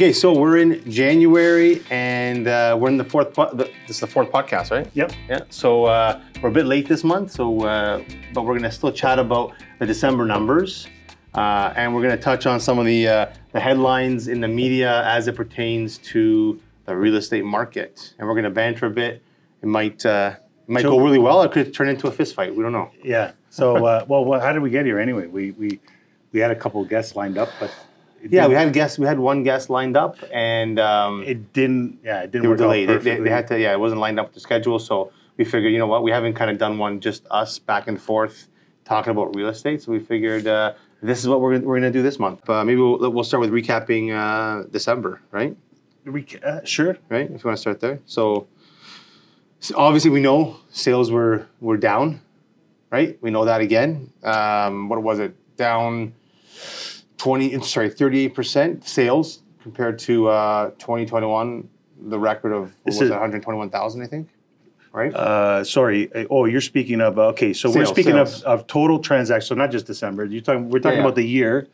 Okay, so we're in January, and we're in the this is the fourth podcast, right? Yep. Yeah. So we're a bit late this month, so but we're gonna still chat about the December numbers, and we're gonna touch on some of the headlines in the media as it pertains to the real estate market, and we're gonna banter a bit. It might go really well. It could turn into a fist fight. We don't know. Yeah. So, well, how did we get here anyway? We had a couple of guests lined up, but yeah, we had guests. We had one guest lined up, and it didn't. Yeah, it didn't. They were work out delayed. perfectly. They had to. Yeah, it wasn't lined up with the schedule. So we figured, you know what, we haven't kind of done one just us back and forth talking about real estate. So we figured this is what we're gonna do this month. Maybe we'll start with recapping December, right? Sure. Right. If you want to start there. So obviously we know sales were down, right? We know that again. What was it? Down 38% sales compared to 2021. The record of what was it, 121,000, I think. Right. Sorry. Oh, you're speaking of okay. So we're speaking of total transactions. So not just December. We're talking about the year.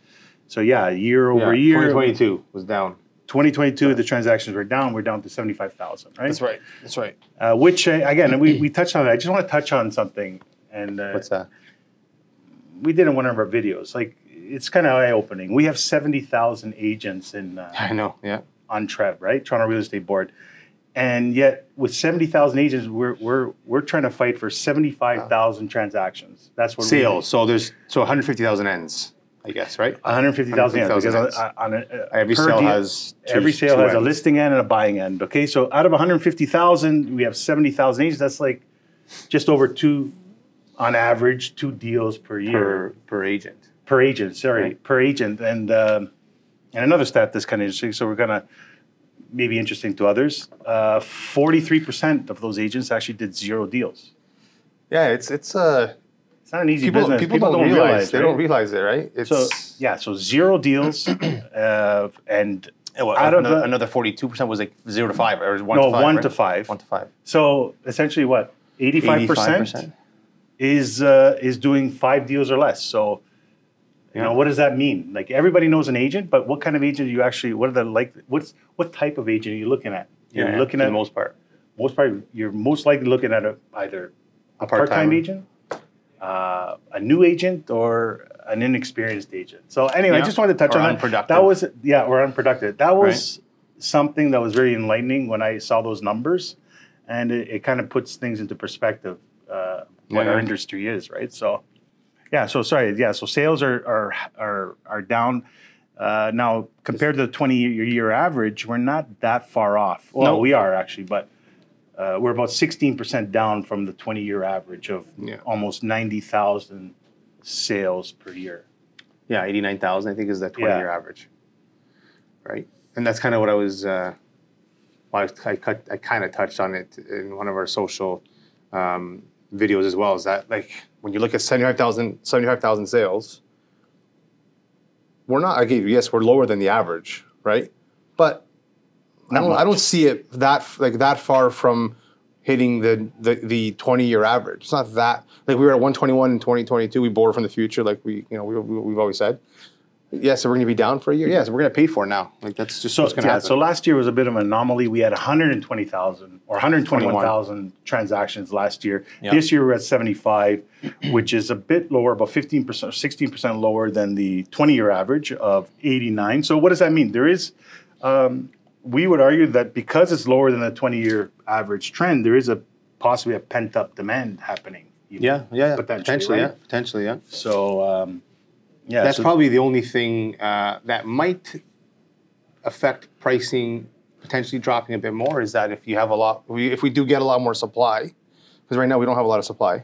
So yeah, year over year. 2022 was down. 2022, the transactions were down. We're down to 75,000, right? That's right. Which again, we touched on it. I just want to touch on something. And what's that? We did in one of our videos. Like, it's kind of eye-opening. We have 70,000 agents in. I know. Yeah. On TREB, right? Toronto Real Estate Board, and yet with 70,000 agents, we're trying to fight for 75,000 transactions. That's what sales. So there's 150,000 ends. I guess, right? 150,000 ends, because every sale has a listing end and a buying end. Okay, so out of 150,000, we have 70,000 agents. That's like just over two, on average, 2 deals per year per agent. Per agent, right. Per agent, and another stat that's kind of interesting. So we're gonna maybe interesting to others. 43% of those agents actually did 0 deals. Yeah, it's not an easy business. People don't realize. They don't realize it, right? So 0 deals, and out of another 42% was like 0 to 5 or 1 to 5. 1 to 5. 1 to 5. So essentially, what 85% is doing 5 deals or less. So you know, what does that mean? Like, everybody knows an agent, but what kind of agent are you actually? What type of agent are you looking at? You're looking at, for the most part. You're most likely looking at either a part-time agent, a new agent, or an inexperienced agent. So anyway, I just wanted to touch on unproductive. That was or unproductive. That was something that was very enlightening when I saw those numbers, and it kind of puts things into perspective. What our industry is, right? So. So sales are down. Now, compared to the 20-year average, we're not that far off. Well, no. We are actually, but we're about 16% down from the 20-year average of almost 90,000 sales per year. Yeah, 89,000, I think, is the 20-year average. Right? And that's kind of what I was, I kind of touched on it in one of our social videos as well, is that, like, when you look at 75,000 sales, we're not, again, yes, we're lower than the average, right? But I don't see it that far from hitting the 20-year average. It's not that, like, we were at 121 in 2022. We borrowed from the future, like we've always said. Yes, so we're going to be down for a year. Yes, we're going to pay for it now. Like, that's just what's going to happen. So last year was a bit of an anomaly. We had 120,000 or 121,000 transactions last year. Yep. This year we're at 75, which is a bit lower, about 15% or 16% lower than the 20-year average of 89. So what does that mean? There is, we would argue that because it's lower than the 20-year average trend, there is possibly a pent-up demand happening. Potentially, yeah. So. That's probably the only thing that might affect pricing potentially dropping a bit more, is that if we do get a lot more supply, because right now we don't have a lot of supply.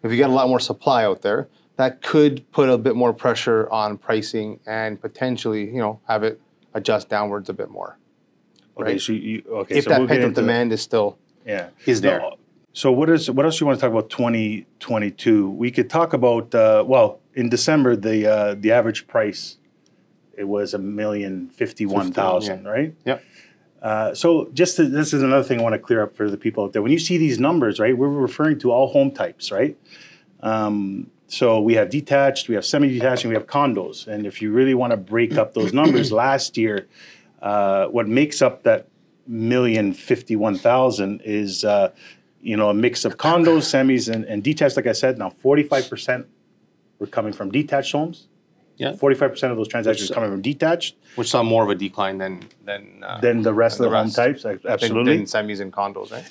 If you get a lot more supply out there, that could put a bit more pressure on pricing and potentially, have it adjust downwards a bit more. Okay, right? so if that pent-up demand is still is there. So what else you want to talk about 2022? We could talk about in December the average price, it was $1,051,000, right? Yep. So this is another thing I want to clear up for the people out there. When you see these numbers, right, we're referring to all home types, right? So we have detached, we have semi-detached, and we have condos. And if you really want to break up those numbers, last year what makes up that 1,051,000 is a mix of condos, semis, and detached. Like I said, now 45% were coming from detached homes. Yeah. 45% of those transactions coming from detached, which saw more of a decline than the rest of the home types. Absolutely, than semis and condos, right?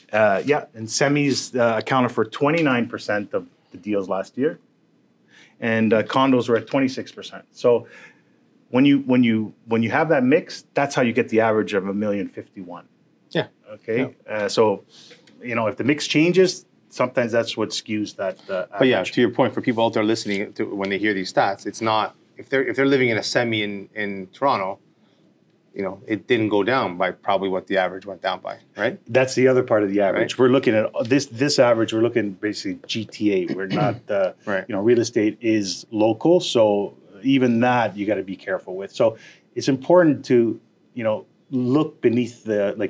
And semis accounted for 29% of the deals last year, and condos were at 26%. So when you have that mix, that's how you get the average of 1,051,000. Yeah. Okay. Yeah. So if the mix changes, sometimes that's what skews that. Average. But yeah, to your point, for people out there listening, when they hear these stats, it's not. If they're living in a semi in Toronto, it didn't go down by probably what the average went down by, right? That's the other part of the average. Right. We're looking at this average. We're looking basically GTA. We're not, right. Real estate is local, so even that you got to be careful with. So it's important to look beneath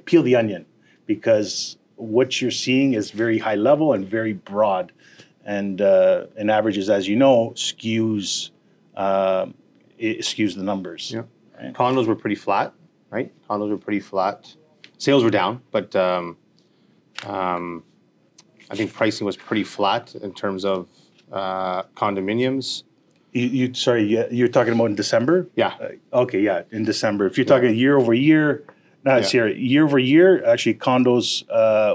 peel the onion, because what you're seeing is very high level and very broad, and averages, as you know, skews. It skews the numbers. Yeah. Right? Condos were pretty flat, right? Condos were pretty flat. Sales were down, but I think pricing was pretty flat in terms of condominiums. You're talking about in December? Yeah. Okay, yeah, in December. If you're talking year over year, year over year, actually condos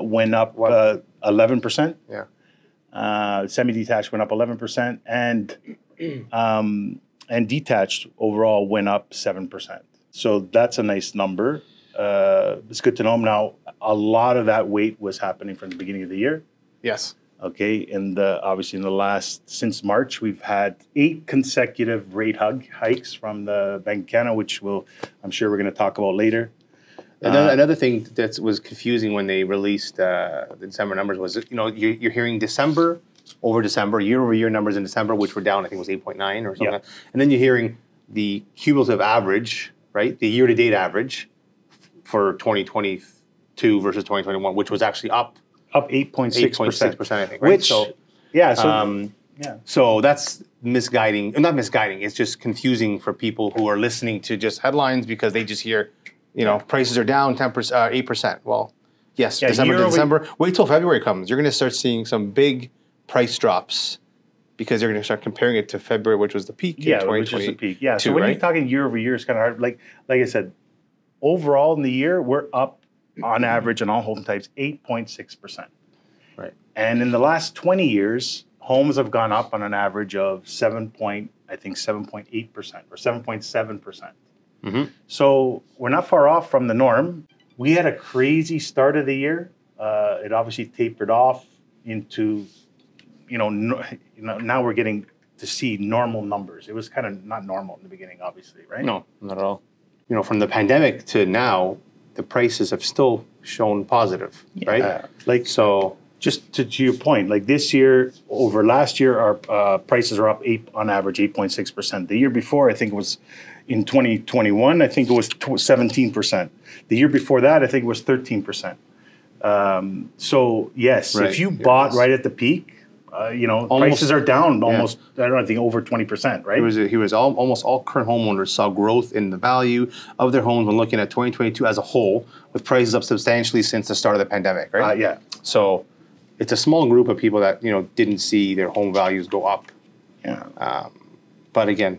went up 11%. Yeah. Semi-detached went up 11%, and detached overall went up 7%. So that's a nice number. It's good to know. Now, a lot of that weight was happening from the beginning of the year. Yes. Okay, and obviously since March, we've had 8 consecutive rate hikes from the Bank of Canada, which I'm sure we're going to talk about later. Another thing that was confusing when they released the December numbers was, you're hearing December over December, year-over-year numbers in December, which were down, I think it was 8.9 or something. Yeah. And then you're hearing the cumulative average, right? The year-to-date average for 2022 versus 2021, which was actually up 8.6%, I think, right? So that's misguiding. Not misguiding. It's just confusing for people who are listening to just headlines because they just hear, prices are down 10%, 8%. Well, yes, December to December. Wait till February comes. You're going to start seeing some big price drops because you're going to start comparing it to February, which was the peak. Yeah, which was the peak. Yeah. So when you're talking year over year, it's kind of hard. Like I said, overall in the year, we're up on average on all home types 8.6%. Right. And in the last 20 years, homes have gone up on an average of 7.8% or 7.7%. Mm-hmm. So we're not far off from the norm. We had a crazy start of the year. It obviously tapered off into, now we're getting to see normal numbers. It was kind of not normal in the beginning, obviously, right? No, not at all. From the pandemic to now, the prices have still shown positive, right? Just to your point, like this year over last year, our prices are up on average 8.6%. The year before, I think it was in 2021, I think it was 17%. The year before that, I think it was 13%. So yes, if you bought right at the peak, prices are down almost. I don't know, I think over 20%, right? Almost all current homeowners saw growth in the value of their homes when looking at 2022 as a whole, with prices up substantially since the start of the pandemic, right? Yeah. So it's a small group of people that didn't see their home values go up. Yeah. But again,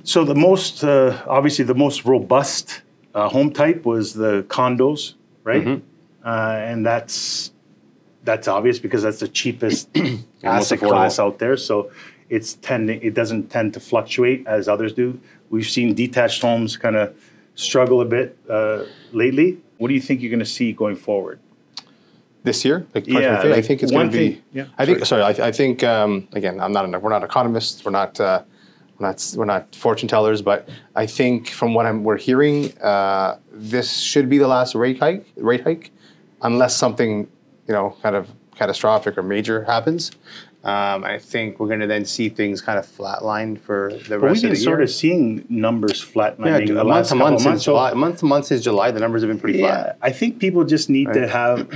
so the most obviously the most robust home type was the condos, right? Mm-hmm. And that's obvious because that's the cheapest asset class out there. So it doesn't tend to fluctuate as others do. We've seen detached homes kind of struggle a bit lately. What do you think you're going to see going forward? This year? I think it's going to be. Yeah, I think again, we're not economists. We're not fortune tellers, but I think from what we're hearing, this should be the last rate hike, unless something kind of catastrophic or major happens. I think we're going to then see things kind of flatline for the rest of the year. We've been sort of seeing numbers flatlining. Yeah, month to month since July, the numbers have been pretty flat. I think people just need to have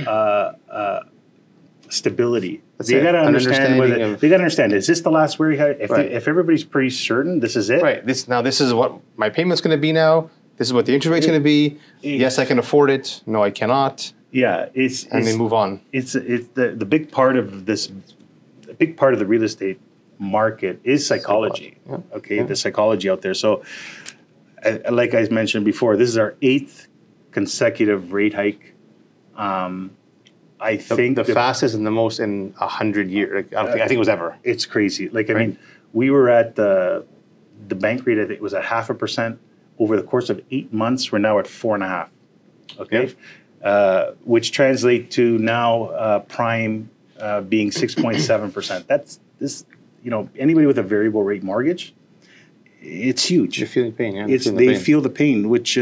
stability. They got to understand. Is this the last rate hike? If everybody's pretty certain, this is it. Right. This is what my payment's going to be now. This is what the interest rate's going to be. Yes, I can afford it. No, I cannot. Yeah, and they move on. It's the big part of this. A big part of the real estate market is psychology. Yeah. Okay, the psychology out there. So, like I mentioned before, this is our 8th consecutive rate hike. I think the fastest and the most in 100 years. Like, I think it was ever. It's crazy. Like I mean, we were at the bank rate. I think it was at 0.5% over the course of 8 months. We're now at 4.5. Okay, which translate to now prime being 6.7%. That's this. Anybody with a variable rate mortgage, it's huge. You're feeling pain. Yeah, they feel the pain, which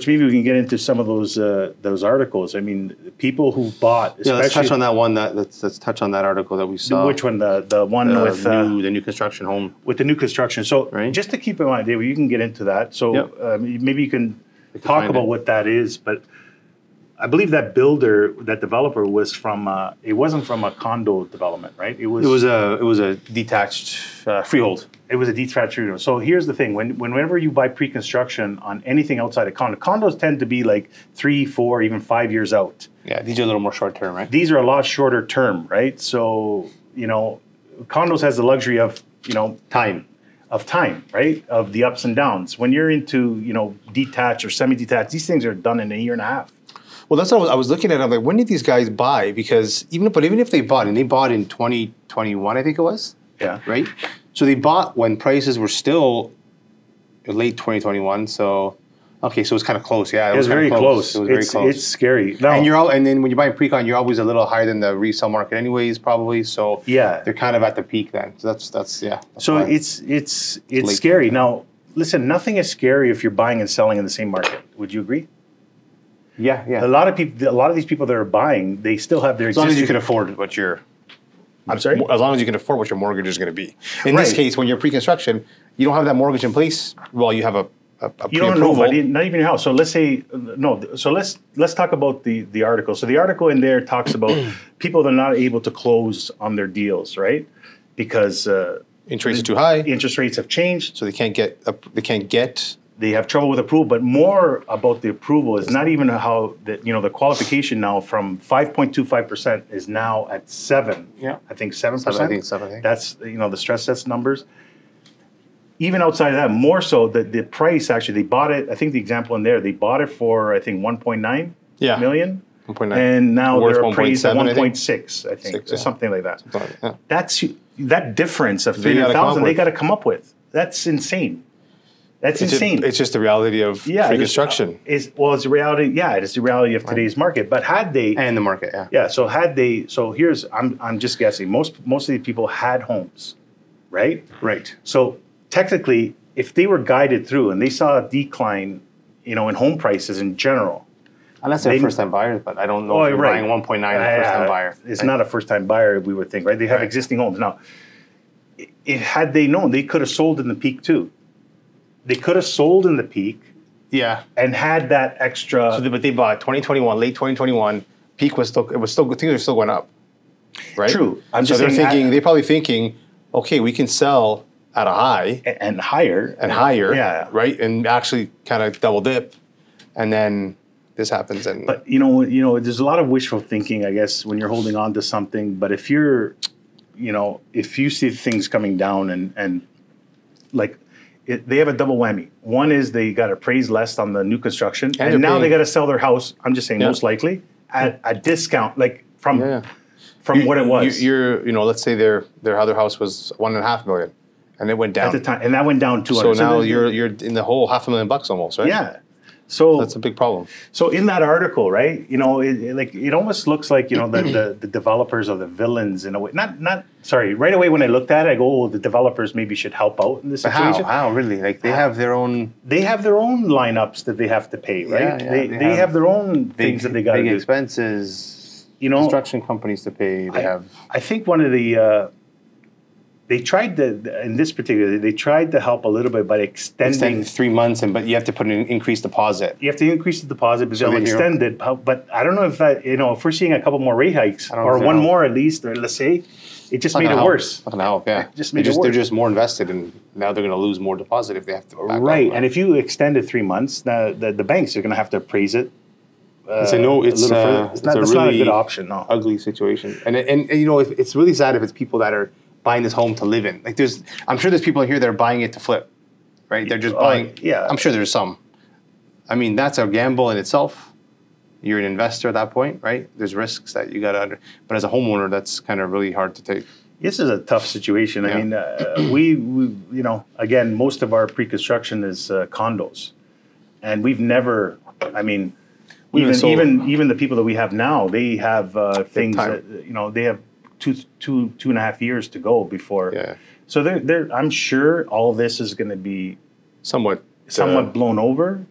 maybe we can get into some of those articles. I mean, people who bought. Yeah, let's touch on that one. Let's touch on that article that we saw. Which one? The one with the new construction home. With the new construction. So just to keep in mind, David, you can get into that. So maybe you can talk about what that is. But I believe that developer was from. It wasn't from a condo development, right? It was a detached freehold. It was a detached freehold. So here's the thing: whenever you buy pre-construction on anything outside of condos tend to be like 3, 4, even 5 years out. Yeah, these are a little more short term, right? These are a lot shorter term, right? So condos has the luxury of time, right? Of the ups and downs. When you're into detached or semi-detached, these things are done in a year and a half. Well, that's what I was looking at. I'm like, when did these guys buy? Because even if they bought, and they bought in 2021, I think it was. Yeah. Right? So they bought when prices were still late 2021. So, okay, so it was kind of close. Yeah, it was very close. It was very close. It's scary. No. And then when you buy pre-con, you're always a little higher than the resale market anyways, probably. So yeah, they're kind of at the peak then. So that's yeah. So it's scary. Now, listen, nothing is scary if you're buying and selling in the same market. Would you agree? Yeah. A lot of these people that are buying, they still have their as long as you can afford what you're. I'm sorry? As long as you can afford what your mortgage is going to be. In this case, when you're pre-construction, you don't have that mortgage in place. Well, you have a you don't know, not even your house. So let's say no. So let's talk about the article. So the article in there talks about people that are not able to close on their deals, right? Because interest rates are too high. Interest rates have changed, so they can't get. They have trouble with approval, but more about the approval is not even how the qualification now from 5.25% is now at 7. Yeah, I think 7%. I think 7. That's the stress test numbers. Even outside of that, more so the price actually they bought it. I think the example in there they bought it for I think 1.9 million. 1.9, and now worth they're appraised at 1.6, I think, or yeah. something like that. Yeah. That's that difference of 300,000. They got to come up with. That's insane. It's insane. It's just the reality of pre-construction. It's the reality. Yeah, it is the reality of today's market. But had they and the market, So here's I'm just guessing. Most of the people had homes, right? Right. So technically, if they were guided through and they saw a decline, in home prices in general, unless they're first-time buyers, but I don't know if you're buying 1.9 a first-time buyer. It's not a first-time buyer, we would think, right? They have existing homes now. Had they known, they could have sold in the peak too. They could have sold in the peak, and had that extra. So, but they bought 2021, late 2021. Peak was still. Things are still going up, right? True. They're probably thinking, okay, we can sell at a high and higher, right, and actually kind of double dip, and then this happens. But there's a lot of wishful thinking, I guess, when you're holding on to something. But if you're, if you see things coming down and like. They have a double whammy. One is they got appraised less on the new construction, and now they got to sell their house. I'm just saying, most likely at a discount, like from what it was. Let's say their other house was $1.5 million, and it went down at the time, and that went down 200. So now you're in the whole $500,000 almost, right? Yeah. So that's a big problem. So in that article, right, it almost looks like the developers are the villains in a way. Sorry. Right away when I looked at it, I go, the developers maybe should help out in this situation. How really? Like they have their own. They have their own lineups that they have to pay, right? Yeah, they have their own things that they got to do. Big expenses. Construction companies to pay. I think one of the. They tried to help a little bit by extending 3 months, but you have to put an increased deposit. You have to increase the deposit, but they'll extend it. But I don't know if that, if we're seeing a couple more rate hikes or one more at least, or let's say, it just made it worse. Not gonna help. Yeah, they're just more invested, and now they're gonna lose more deposit if they have to. Right, and if you extend it 3 months, the banks are gonna have to appraise it. It's a really not a good option. No, ugly situation, and it's really sad if it's people that are buying this home to live in. Like I'm sure there's people here that are buying it to flip, right? They're just buying. Yeah, I'm sure there's some. I mean, that's a gamble in itself. You're an investor at that point, right? There's risks that you got to but as a homeowner, that's kind of really hard to take. This is a tough situation. Yeah. I mean, we again, most of our pre-construction is condos, and we've never. I mean, even the people that we have now, they have things that they have two and a half years to go before. Yeah. So I'm sure all this is going to be somewhat blown over.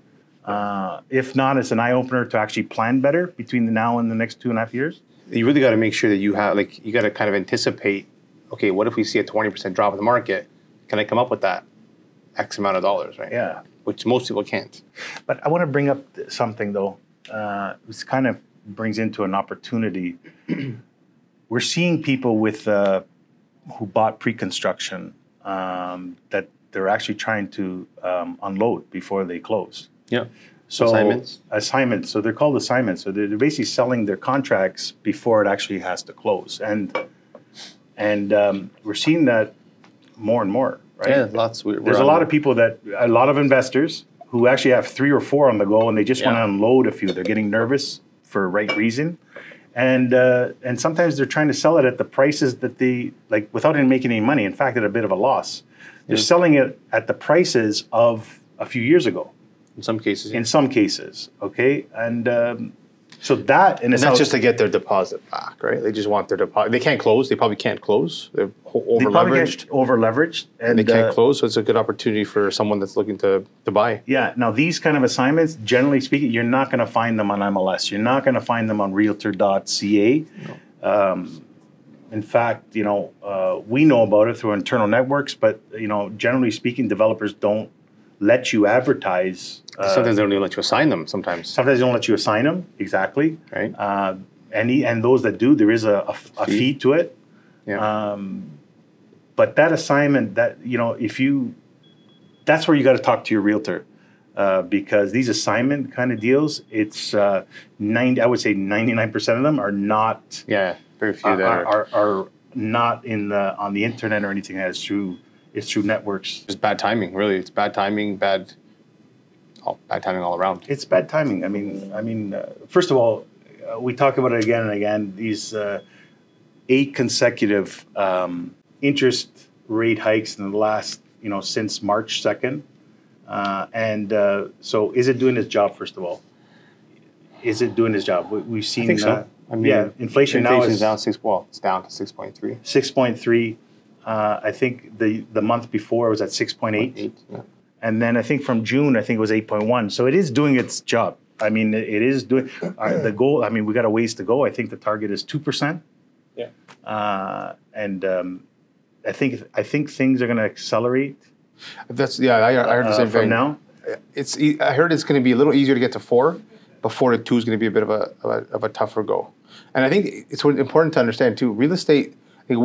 If not, it's an eye opener to actually plan better between now and the next 2.5 years. You really got to make sure that you got to kind of anticipate. Okay, what if we see a 20% drop in the market? Can I come up with that X amount of dollars, right? Yeah. Which most people can't. But I want to bring up something though. This kind of brings into an opportunity. We're seeing people with who bought pre-construction that they're actually trying to unload before they close. Yeah. So assignments. So they're called assignments. So they're basically selling their contracts before it actually has to close, and we're seeing that more and more. Right? Yeah, lots. There's a lot of people a lot of investors who actually have 3 or 4 on the go, and they just want to unload a few. They're getting nervous for the right reason, and sometimes they're trying to sell it at the prices that they like without even making any money. In fact, at a bit of a loss. They're selling it at the prices of a few years ago. In some cases. In some cases, okay? And so that... And that's just to get their deposit back, right? They just want their deposit. They can't close. They probably can't close. They're over-leveraged. Over-leveraged. And they can't close, so it's a good opportunity for someone that's looking to buy. Yeah. Now, these kind of assignments, generally speaking, you're not going to find them on MLS. You're not going to find them on Realtor.ca. No. In fact, we know about it through internal networks, but, generally speaking, developers don't let you advertise. Sometimes they don't even let you assign them. Sometimes they don't let you assign them. Exactly. Right. And those that do, there is a fee to it. Yeah. But that assignment, that's where you got to talk to your realtor, because these assignment kind of deals, it's I would say 99% of them are not. Yeah. Very few that are not on the internet or anything. It's through networks. It's bad timing, really. It's bad timing, bad timing all around. It's bad timing. I mean, first of all, we talk about it again and again. These 8 consecutive interest rate hikes in the last, since March 2nd. So is it doing its job, first of all? Is it doing its job? We've seen... I think so. Inflation now is down it's down to 6.3. 6.3. I think the month before it was at 6.8. Yeah. And then I think from June, I think it was 8.1. So it is doing its job. I mean, it is doing the goal. I mean, we got a ways to go. I think the target is 2%. Yeah. I think things are going to accelerate. I heard the same thing. From now, I heard it's going to be a little easier to get to 4 before the 2 is going to be a bit of a tougher go. And I think it's important to understand too. Real estate. I think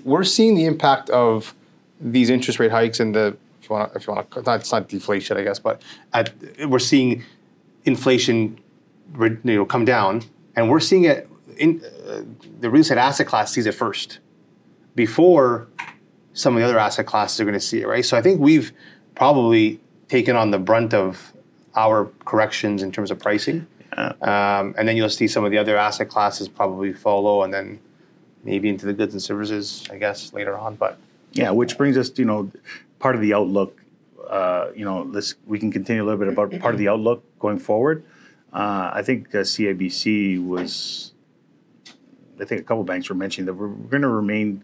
we're seeing the impact of these interest rate hikes and if you want to, it's not deflation, I guess, but we're seeing inflation, come down, and we're seeing it in the real estate asset class sees it first before some of the other asset classes are going to see it, right? So I think we've probably taken on the brunt of our corrections in terms of pricing, and then you'll see some of the other asset classes probably follow, and then maybe into the goods and services, I guess, later on. But yeah, which brings us to, part of the outlook. We can continue a little bit about part of the outlook going forward. I think CIBC was, I think a couple of banks were mentioning that we're going to remain,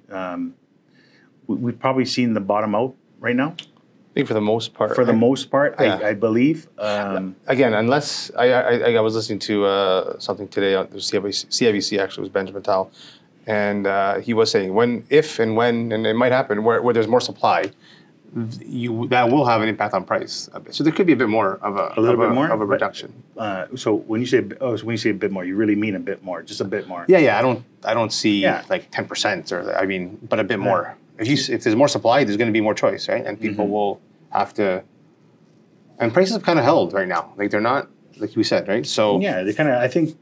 we've probably seen the bottom out right now. I think for the most part. For the most part, yeah. I believe. Again, unless, I was listening to something today on the CIBC, actually, it was Benjamin Tal. And he was saying, if and when, and it might happen, where there's more supply, that will have an impact on price a bit. So there could be a bit more of a little bit more of a reduction. So when you say a bit more, you really mean a bit more, just a bit more. Yeah. I don't see Yeah. like 10% but a bit more. If there's more supply, there's going to be more choice, right? And people will have to. And prices have kind of held right now. Like they're not like we said, right? So yeah, I think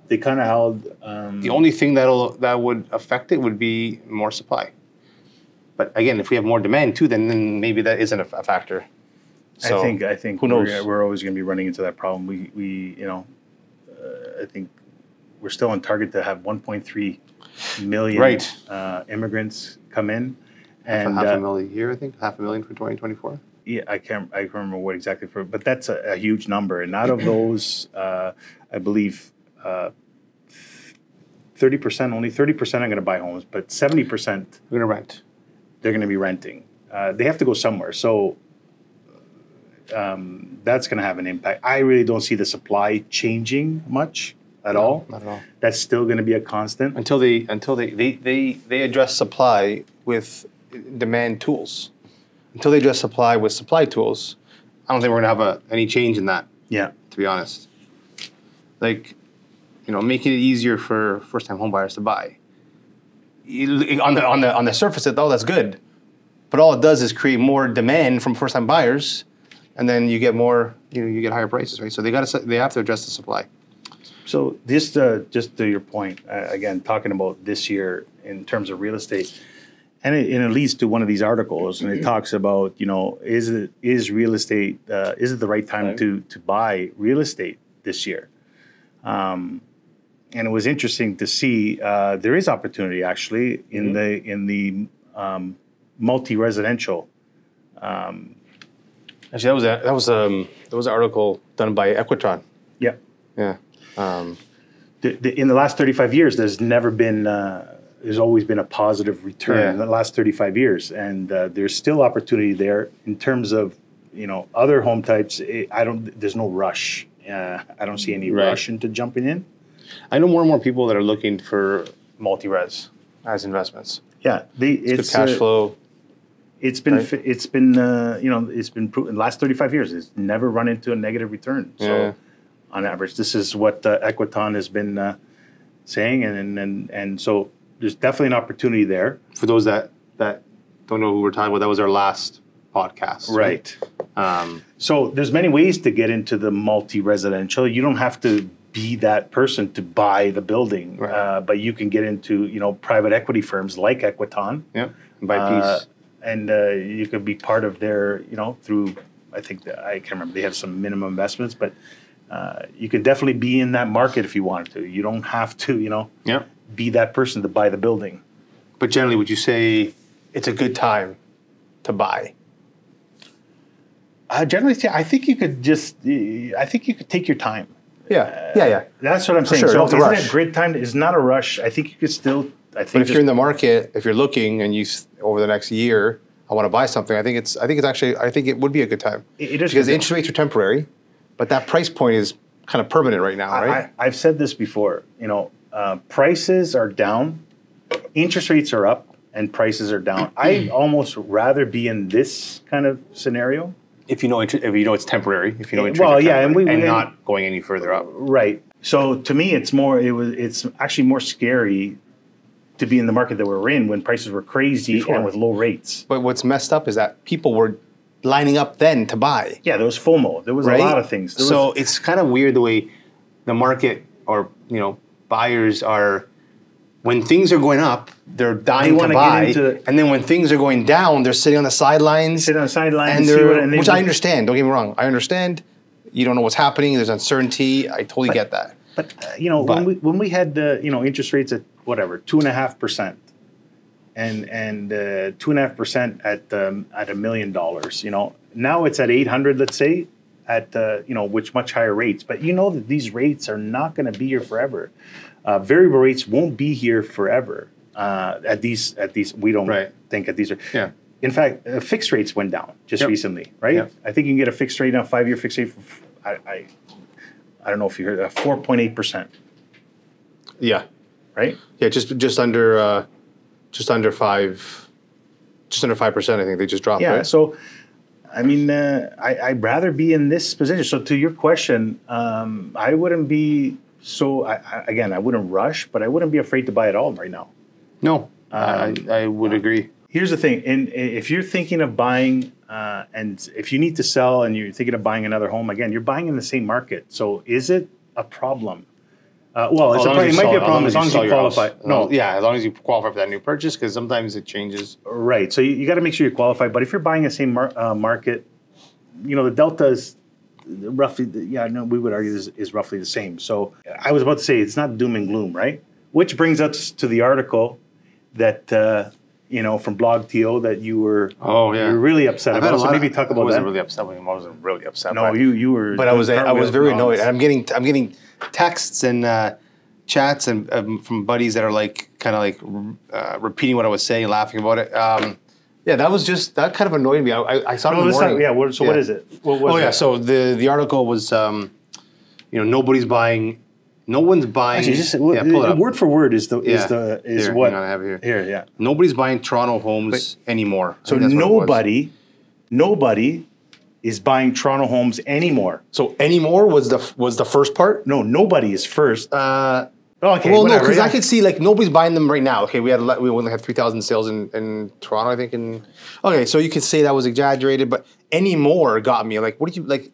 they kind of held. The only thing that would affect it would be more supply. But again, if we have more demand too, then maybe that isn't a factor. So, I think who knows? we're always going to be running into that problem. I think we're still on target to have 1.3 million immigrants come in, and half a million a year. I think 500,000 for 2024. Yeah, I can't remember what exactly but that's a huge number. And out of those, I believe 30%, only 30% are going to buy homes, but 70% are going to rent. They're going to be renting. They have to go somewhere. So that's going to have an impact. I really don't see the supply changing much at all. Not at all. That's still going to be a constant. Until they address supply with demand tools. Until they address supply with supply tools, I don't think we're going to have any change in that. Yeah. To be honest. Like, making it easier for first-time homebuyers to buy. On the surface, that's good, but all it does is create more demand from first-time buyers, and then you get more, you get higher prices, right? So they have to address the supply. So just to your point, again, talking about this year in terms of real estate, and it leads to one of these articles, and it talks about is real estate is it the right time to buy real estate this year? And it was interesting to see there is opportunity actually in the multi-residential. Actually, that was an article done by Equitron. Yeah. Yeah. In the last 35 years, there's always been a positive return in the last 35 years, and there's still opportunity there in terms of other home types. There's no rush. I don't see any rush into jumping in. I know more and more people that are looking for multi-res as investments. Yeah, it's good cash flow. It's been proven in the last 35 years. It's never run into a negative return. So on average, this is what Equiton has been saying, and so there's definitely an opportunity there. For those that don't know who we're talking about, that was our last podcast. Right. So there's many ways to get into the multi-residential. You don't have to be that person to buy the building, but you can get into private equity firms like Equiton. Yeah, and buy piece. And you could be part of their through. I think I can't remember. They have some minimum investments, but you could definitely be in that market if you wanted to. You don't have to be that person to buy the building. But generally, would you say it's a good time to buy? Generally, I think you could take your time. Yeah. That's what I'm saying. Sure, so isn't it a great time? It's not a rush. I think you could still. But if you're in the market, if you're looking and over the next year, I want to buy something. I think it would be a good time. It is because interest rates are temporary, but that price point is kind of permanent right now, right? I've said this before. Prices are down, interest rates are up, and prices are down. I'd almost rather be in this kind of scenario. If you know it's temporary, if you know and not going any further up. Right. So to me, it's actually more scary to be in the market that we're in when prices were crazy and with low rates. But what's messed up is that people were lining up then to buy. Yeah, there was FOMO. There was a lot of things. It's kind of weird the way the market or buyers are. When things are going up, they're dying to buy, and then when things are going down, they're sitting on the sidelines. Which I understand. Don't get me wrong. I understand. You don't know what's happening. There's uncertainty. I totally get that. But when we had interest rates at 2.5%, and 2.5% at $1 million, now it's at 800. Let's say at which much higher rates. But that these rates are not going to be here forever. Variable rates won't be here forever. At these, we don't think at these. Yeah. In fact, fixed rates went down just recently, right? Yeah. I think you can get a fixed rate now, 5-year fixed rate. I don't know if you heard that, 4.8%. Yeah. Right. Yeah, just under 5. just under 5%. I think they just dropped. Yeah. Right? So, I mean, I'd rather be in this position. So to your question, I wouldn't be I wouldn't rush, but I wouldn't be afraid to buy it all right now. No, I would agree. Here's the thing. If you're thinking of buying, and if you need to sell and you're thinking of buying another home, again, you're buying in the same market. So is it a problem? Well, it might be a problem as long as you qualify. No, yeah, as long as you qualify for that new purchase, because sometimes it changes. Right. So you got to make sure you qualify. But if you're buying the same market, the delta is roughly, we would argue is roughly the same. So I was about to say it's not doom and gloom, right? Which brings us to the article that, from Blog TO that you were really upset about. So maybe talk about that. I wasn't really upset with him. I wasn't really upset. No, you were. But I was very annoyed. And I'm getting texts and chats and from buddies that are repeating what I was saying, laughing about it. That kind of annoyed me. I saw it in the morning. What is it? So the article was, nobody's buying. No one's buying. Actually, just word for word is what hang on, I have it here. Yeah. Nobody's buying Toronto homes anymore. So nobody is buying Toronto homes anymore. So anymore was the first part? No, nobody is first. Okay. Well, no, because I could see nobody's buying them right now. Okay, we only had 3,000 sales in Toronto, I think. Okay, so you could say that was exaggerated, but anymore got me. What do you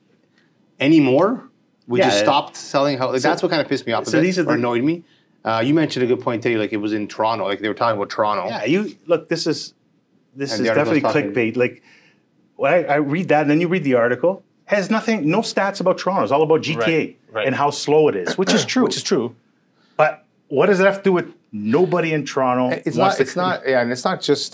anymore? We just stopped selling houses. That's what kind of pissed me off a bit, or annoyed me. You mentioned a good point today. It was in Toronto. They were talking about Toronto. Yeah, This is definitely clickbait. I read that, and then you read the article. Has nothing, no stats about Toronto. It's all about GTA and how slow it is, which is true. But what does it have to do with nobody in Toronto? And it's not just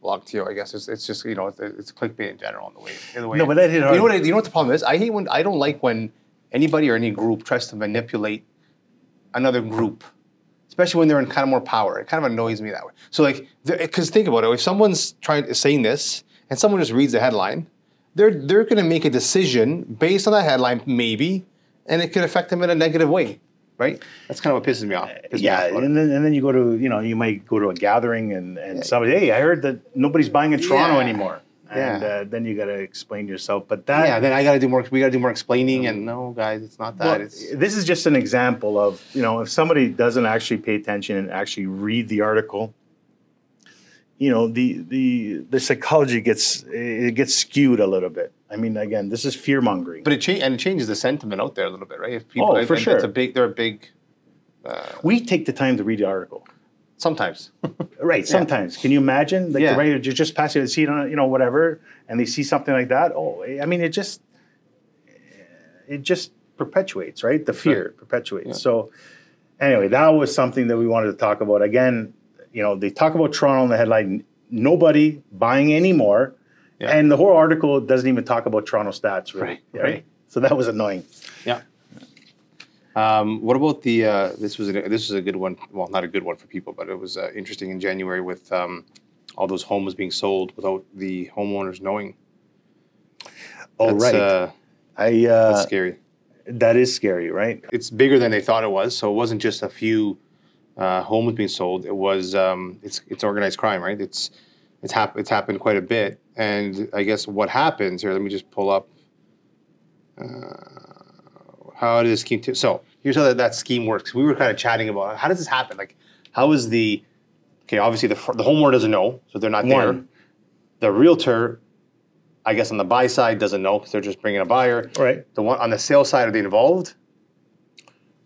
Blog TO. I guess it's just it's clickbait in general in the way. No, but that hit hard. You know what the problem is? I don't like when anybody or any group tries to manipulate another group, especially when they're in kind of more power. It kind of annoys me that way. So because think about it, if someone's saying this and someone just reads the headline, they're going to make a decision based on that headline, maybe, and it could affect them in a negative way. Right? That's kind of what pisses me off. And then you go to, you might go to a gathering and somebody, hey, I heard that nobody's buying in Toronto anymore. And then you got to explain yourself. But then I got to do more. We got to do more explaining. And no, guys, it's not that. Well, this is just an example of, if somebody doesn't actually pay attention and actually read the article, the psychology gets skewed a little bit. I mean, again, this is fear mongering, but it changes the sentiment out there a little bit, right? If people, for sure, they're a big. We take the time to read the article. Sometimes, right? Sometimes, can you imagine? The writer just passing, they see it on whatever, and they see something like that. Oh, I mean, it just perpetuates, right? The fear perpetuates. Yeah. So, anyway, that was something that we wanted to talk about. Again, they talk about Toronto in the headline. Nobody buying anymore. Yeah. And the whole article doesn't even talk about Toronto stats, really. Right. So that was annoying. Yeah. What about the? This was a good one. Well, not a good one for people, but it was interesting in January with all those homes being sold without the homeowners knowing. That's scary. That is scary, right? It's bigger than they thought it was. So it wasn't just a few homes being sold. It was it's organized crime, right? It's happened quite a bit. And I guess what happens here, let me just pull up how does scheme so here's how that scheme works. We were kind of chatting about how does this happen? How is obviously the homeowner doesn't know, so they're not there. The realtor, I guess on the buy side, doesn't know because they're just bringing a buyer. Right. The one on the sale side, are they involved?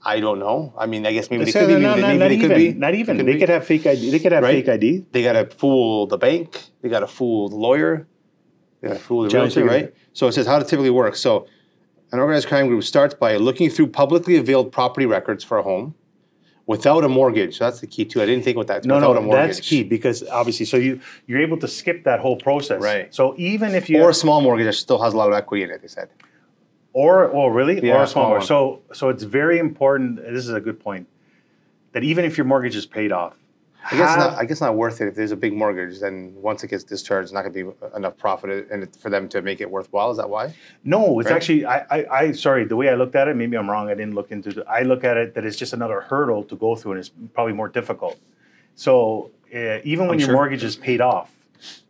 I don't know. I mean, I guess maybe they could be. Not even. They could have fake ID. They could have fake ID. They got to fool the bank. They got to fool the lawyer. They got to fool the realtor, right? So it says how it typically works. So an organized crime group starts by looking through publicly available property records for a home without a mortgage. So that's the key too. I didn't think about that. Without a mortgage. That's key because obviously, so you're able to skip that whole process. Right. So even if you or a small mortgage that still has a lot of equity in it, they said. Or a small mortgage. One. So it's very important. This is a good point. That even if your mortgage is paid off, I guess not worth it. If there's a big mortgage, then once it gets discharged, it's not going to be enough profit for them to make it worthwhile. Is that why? No, it's actually. I sorry. The way I looked at it, maybe I'm wrong. I didn't look into it. I look at it that it's just another hurdle to go through, and it's probably more difficult. So even when your mortgage is paid off,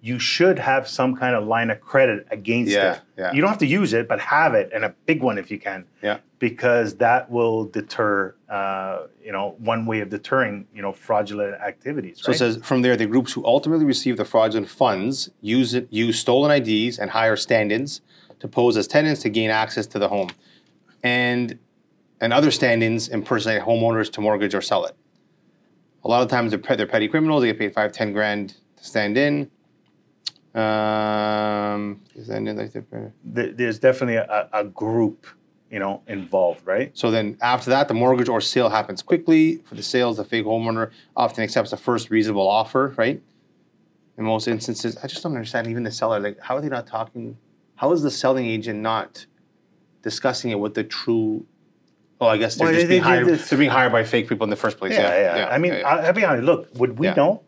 you should have some kind of line of credit against it. Yeah. You don't have to use it, but have it, and a big one if you can. Yeah. Because that will deter, one way of deterring, fraudulent activities. So it says, from there, the groups who ultimately receive the fraudulent funds use stolen IDs and hire stand-ins to pose as tenants to gain access to the home. And other stand-ins impersonate homeowners to mortgage or sell it. A lot of times they're petty criminals. They get paid $5-10 grand to stand in. There's definitely a group, involved, right? So then after that, the mortgage or sale happens quickly. For the sales, the fake homeowner often accepts the first reasonable offer, right? In most instances, I just don't understand even the seller. Like, how are they not talking? How is the selling agent not discussing it with the true? Oh, I guess they're just being hired. They're being hired by fake people in the first place. Yeah. I mean, I'll be honest. Look, would we know?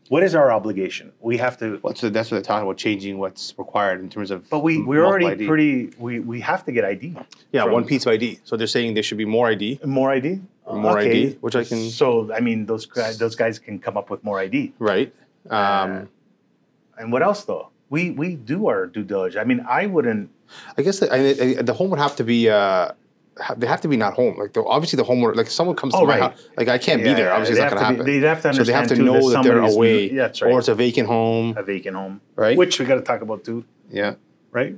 What is our obligation? We have to. That's what they're talking about, changing what's required in terms of. But we're already ID. We have to get ID. Yeah, one piece of ID. So they're saying there should be more ID. More ID. More ID, which I can. So I mean, those guys can come up with more ID. Right. And what else though? We do our due diligence. I mean, I wouldn't. I guess the home would have to be. They have to be not home. Like obviously the homeowner, like someone comes to my house, like I can't be there. Obviously it's not going to happen. They'd have to understand. So they have to know that they're away, that's right. Or it's a vacant home. A vacant home, right? Which we got to talk about too. Yeah. Right.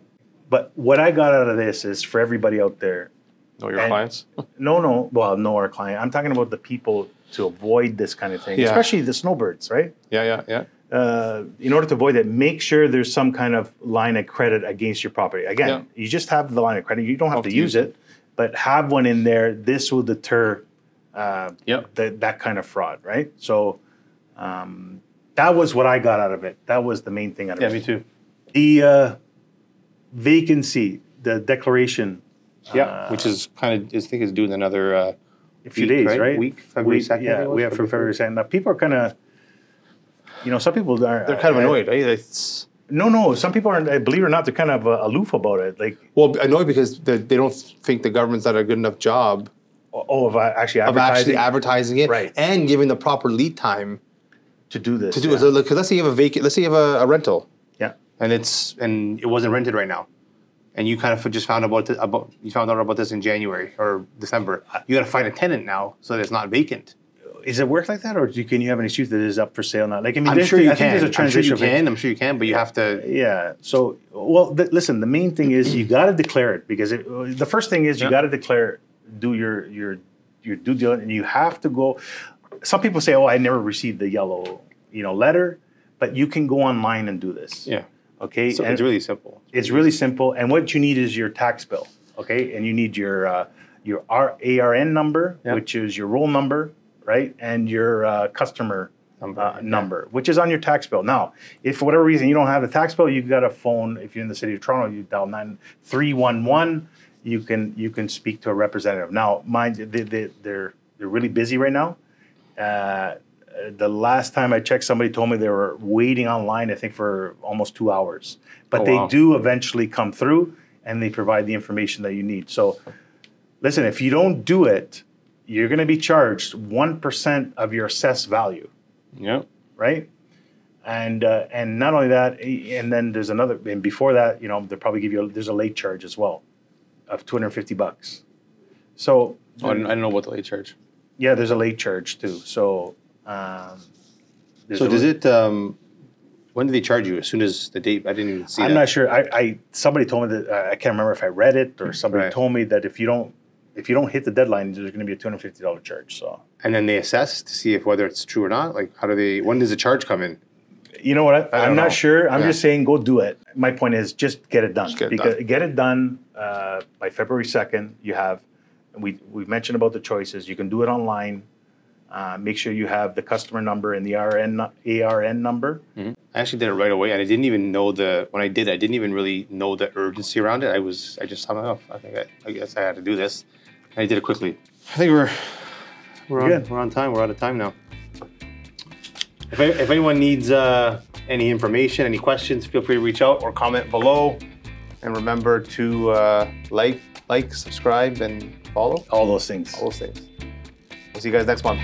But what I got out of this is for everybody out there. Know your clients? No. Well, know our client. I'm talking about the people to avoid this kind of thing, especially the snowbirds, right? Yeah. In order to avoid it, make sure there's some kind of line of credit against your property. Again, you just have the line of credit. You don't have to use it. But have one in there. This will deter that kind of fraud, right? So that was what I got out of it. That was the main thing out of it. Yeah, me too. The vacancy, the declaration. Which is kind of, I think, is due in another a few days, right? Week, February 2nd. Yeah, we have for February 2nd. Now, people are kind of, some people are. They're kind of annoyed, right? No. Some people are, believe it or not, they're kind of aloof about it. Like, well, annoyed because they don't think the government's done a good enough job of actually advertising it, right, and giving the proper lead time to do this. it. So, let's say you have a rental, and it wasn't rented right now, and you kind of just found out about this in January or December. You got to find a tenant now so that it's not vacant. Is it work like that, or can you have an excuse that it is up for sale now? Like, I mean, I'm sure you can. There's a transition. I'm sure you can, but you have to. Yeah. So, listen. The main thing is you got to declare it because the first thing is you got to declare, do your due diligence, and you have to go. Some people say, "Oh, I never received the yellow, letter," but you can go online and do this. Yeah. Okay. So it's really simple. It's really simple, and what you need is your tax bill. Okay, and you need your ARN number, which is your roll number. Right, and your customer number, which is on your tax bill. Now, if for whatever reason you don't have the tax bill, you've got a phone. If you're in the city of Toronto, you dial 9311. You can speak to a representative. Now, mind they're really busy right now. The last time I checked, somebody told me they were waiting online, I think, for almost 2 hours. But they do eventually come through, and they provide the information that you need. So, listen, if you don't do it, you're going to be charged 1% of your assessed value. Yeah. Right? And not only that, and then there's another, and before that, they'll probably give you, there's a late charge as well of $250. So. I don't know about the late charge. Yeah, there's a late charge too. So. Does it, when do they charge you? As soon as the date? I didn't even see that. I'm not sure. Somebody told me that, I can't remember if I read it or somebody told me that if you don't hit the deadline, there's going to be a $250 charge. So. And then they assess to see whether it's true or not. Like, when does the charge come in? You know what? I'm not sure. I'm just saying, go do it. My point is, just get it done. Get it done by February 2nd. You have. We mentioned about the choices. You can do it online. Make sure you have the customer number and the ARN number. Mm-hmm. I actually did it right away, and I didn't even know when I did it, I didn't even really know the urgency around it. I just thought, I guess I had to do this. And I did it quickly. I think we're on time. We're out of time now. If anyone needs any information, any questions, feel free to reach out or comment below. And remember to like, subscribe, and follow. All those things. We'll see you guys next month.